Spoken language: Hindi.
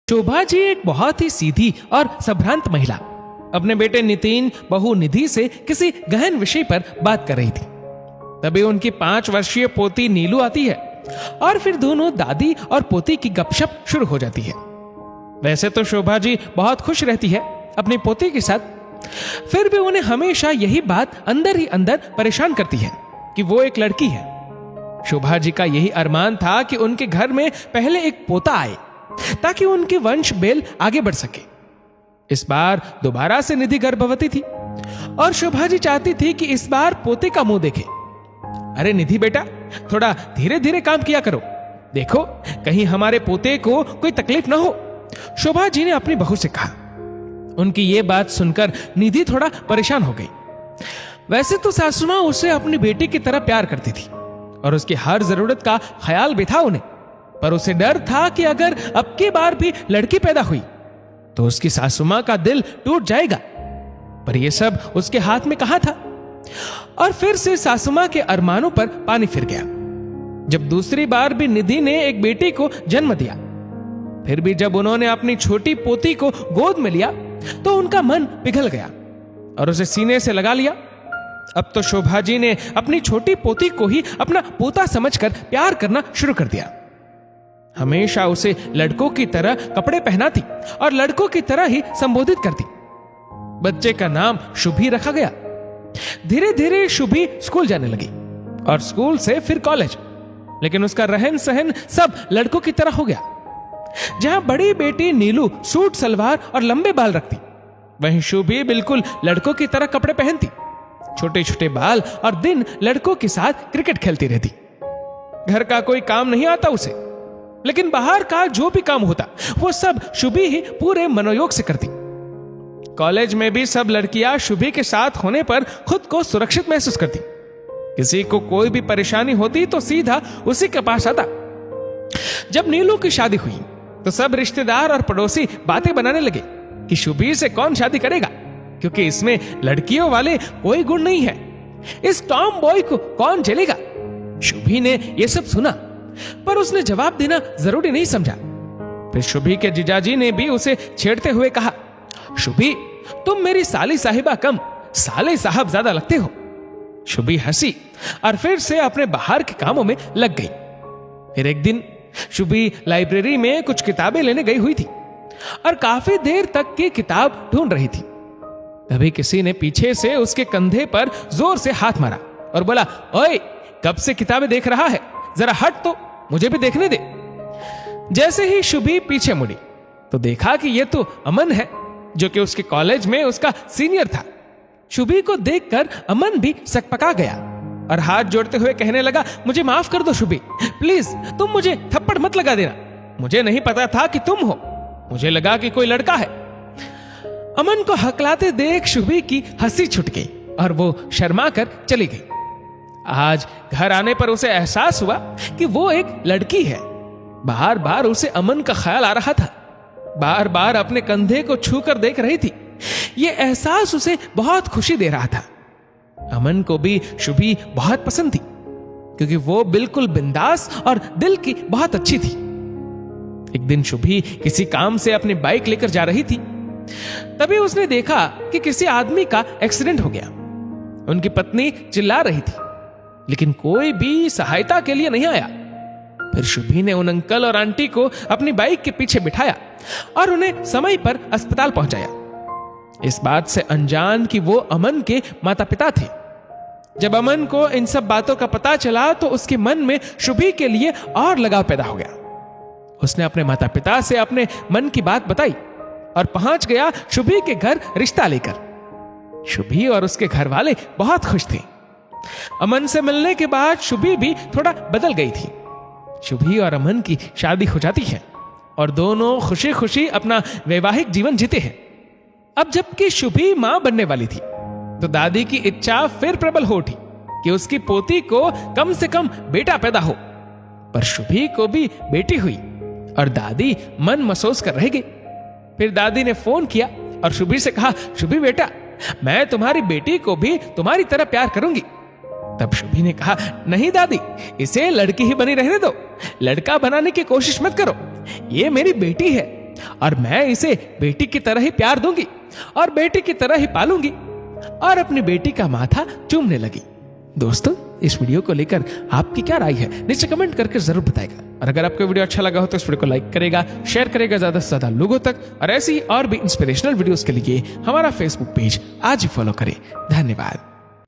शोभा जी एक बहुत ही सीधी और संभ्रांत महिला अपने बेटे नितिन बहू निधि से किसी गहन विषय पर बात कर रही थी। तभी उनकी 5 वर्षीय पोती नीलू आती है और फिर दोनों दादी और पोती की गपशप शुरू हो जाती है। वैसे तो शोभा जी बहुत खुश रहती है अपनी पोती के साथ, फिर भी उन्हें हमेशा यही बात अंदर ही अंदर परेशान करती है कि वो एक लड़की है। शोभा जी का यही अरमान था कि उनके घर में पहले एक पोता आए ताकि उनकी वंश बेल आगे बढ़ सके। इस बार दोबारा से निधि गर्भवती थी और शोभा जी चाहती थी कि इस बार पोते का मुंह देखे। अरे निधि बेटा, थोड़ा धीरे धीरे काम किया करो, देखो कहीं हमारे पोते को कोई तकलीफ ना हो, शोभा जी ने अपनी बहू से कहा। उनकी ये बात सुनकर निधि थोड़ा परेशान हो गई। वैसे तो सासू मां उसे अपनी बेटी की तरह प्यार करती थी और उसकी हर जरूरत का ख्याल भी था उन्हें, पर उसे डर था कि अगर अब की बार भी लड़की पैदा हुई तो उसकी सासू मां का दिल टूट जाएगा। पर यह सब उसके हाथ में कहां था। और फिर से सासू मां के अरमानों पर पानी फिर गया। जब दूसरी बार भी निधि ने एक बेटी को जन्म दिया, फिर भी जब उन्होंने अपनी छोटी पोती को गोद में लिया तो उनका मन पिघल गया और उसे सीने से लगा लिया। अब तो शोभा जी ने अपनी छोटी पोती को ही अपना पोता समझकर प्यार करना शुरू कर दिया। हमेशा उसे लड़कों की तरह कपड़े पहनाती और लड़कों की तरह ही संबोधित करती। बच्चे का नाम शुभी रखा गया। धीरे धीरे शुभी स्कूल जाने लगी और स्कूल से फिर कॉलेज, लेकिन उसका रहन सहन सब लड़कों की तरह हो गया। जहां बड़ी बेटी नीलू सूट सलवार और लंबे बाल रखती, वहीं शुभी बिल्कुल लड़कों की तरह कपड़े पहनती, छोटे छोटे बाल और दिन लड़कों के साथ क्रिकेट खेलती रहती। घर का कोई काम नहीं आता उसे, लेकिन बाहर का जो भी काम होता वो सब शुभी ही पूरे मनोयोग से करती। कॉलेज में भी सब लड़कियां शुभी के साथ होने पर खुद को सुरक्षित महसूस करती। किसी को कोई भी परेशानी होती तो सीधा उसी के पास आता। जब नीलू की शादी हुई तो सब रिश्तेदार और पड़ोसी बातें बनाने लगे कि शुभी से कौन शादी करेगा, क्योंकि इसमें लड़कियों वाले कोई गुण नहीं है, इस टॉम बॉय को कौन झेलेगा। शुभी ने यह सब सुना पर उसने जवाब देना जरूरी नहीं समझा। फिर शुभी के जीजाजी ने भी उसे छेड़ते हुए कहा, शुभी तुम मेरी साली साहिबा कम साले साहब ज्यादा लगते हो। शुभी हंसी और फिर से अपने बाहर के कामों में लग गई। फिर एक दिन शुभी लाइब्रेरी में कुछ किताबें लेने गई हुई थी और काफी देर तक की किताब ढूंढ रही थी। तभी किसी ने पीछे से उसके कंधे पर जोर से हाथ मारा और बोला, ओए कब से किताबें देख रहा है, जरा हट तो मुझे भी देखने दे। जैसे ही शुभी पीछे मुड़ी तो देखा कि यह तो अमन है, जो कि उसके कॉलेज में उसका सीनियर था। शुभी को देखकर अमन भी सकपका गया और हाथ जोड़ते हुए कहने लगा, मुझे माफ कर दो शुभी, प्लीज तुम मुझे थप्पड़ मत लगा देना, मुझे नहीं पता था कि तुम हो, मुझे लगा कि कोई लड़का है। अमन को हकलाते देख शुभी की हंसी छूट गई और वो शर्मा कर चली गई। आज घर आने पर उसे एहसास हुआ कि वो एक लड़की है। बार बार उसे अमन का ख्याल आ रहा था, बार बार अपने कंधे को छूकर देख रही थी। यह एहसास उसे बहुत खुशी दे रहा था। अमन को भी शुभी बहुत पसंद थी, क्योंकि वो बिल्कुल बिंदास और दिल की बहुत अच्छी थी। एक दिन शुभी किसी काम से अपनी बाइक लेकर जा रही थी, तभी उसने देखा कि किसी आदमी का एक्सीडेंट हो गया। उनकी पत्नी चिल्ला रही थी, लेकिन कोई भी सहायता के लिए नहीं आया। फिर शुभी ने उन अंकल और आंटी को अपनी बाइक के पीछे बिठाया और उन्हें समय पर अस्पताल पहुंचाया, इस बात से अनजान कि वो अमन के माता पिता थे। जब अमन को इन सब बातों का पता चला तो उसके मन में शुभी के लिए और लगाव पैदा हो गया। उसने अपने माता पिता से अपने मन की बात बताई और पहुंच गया शुभी के घर रिश्ता लेकर। शुभी और उसके घर वाले बहुत खुश थे। अमन से मिलने के बाद शुभी भी थोड़ा बदल गई थी। शुभी और अमन की शादी हो जाती है और दोनों खुशी खुशी अपना वैवाहिक जीवन जीते हैं। अब जबकि शुभी मां बनने वाली थी तो दादी की इच्छा फिर प्रबल हो उठी कि उसकी पोती को कम से कम बेटा पैदा हो। पर शुभी को भी बेटी हुई और दादी मन महसूस कर रह गई। फिर दादी ने फोन किया और शुभी से कहा, शुभी बेटा मैं तुम्हारी बेटी को भी तुम्हारी तरह प्यार करूंगी। तब शुभी ने कहा, नहीं दादी, इसे लड़की ही बनी रहने दो, लड़का बनाने की कोशिश मत करो, ये मेरी बेटी है और मैं इसे बेटी की तरह ही प्यार दूंगी और बेटी की तरह ही पालूंगी। और अपनी बेटी का माथा चूमने लगी। दोस्तों, इस वीडियो को लेकर आपकी क्या राय है नीचे कमेंट करके जरूर बताएगा। और अगर आपको वीडियो अच्छा लगा हो तो इस वीडियो को लाइक करेगा, शेयर करेगा ज्यादा से ज्यादा लोगों तक। और ऐसी और भी इंस्पिरेशनल वीडियोस के लिए हमारा फेसबुक पेज आज ही फॉलो करें। धन्यवाद।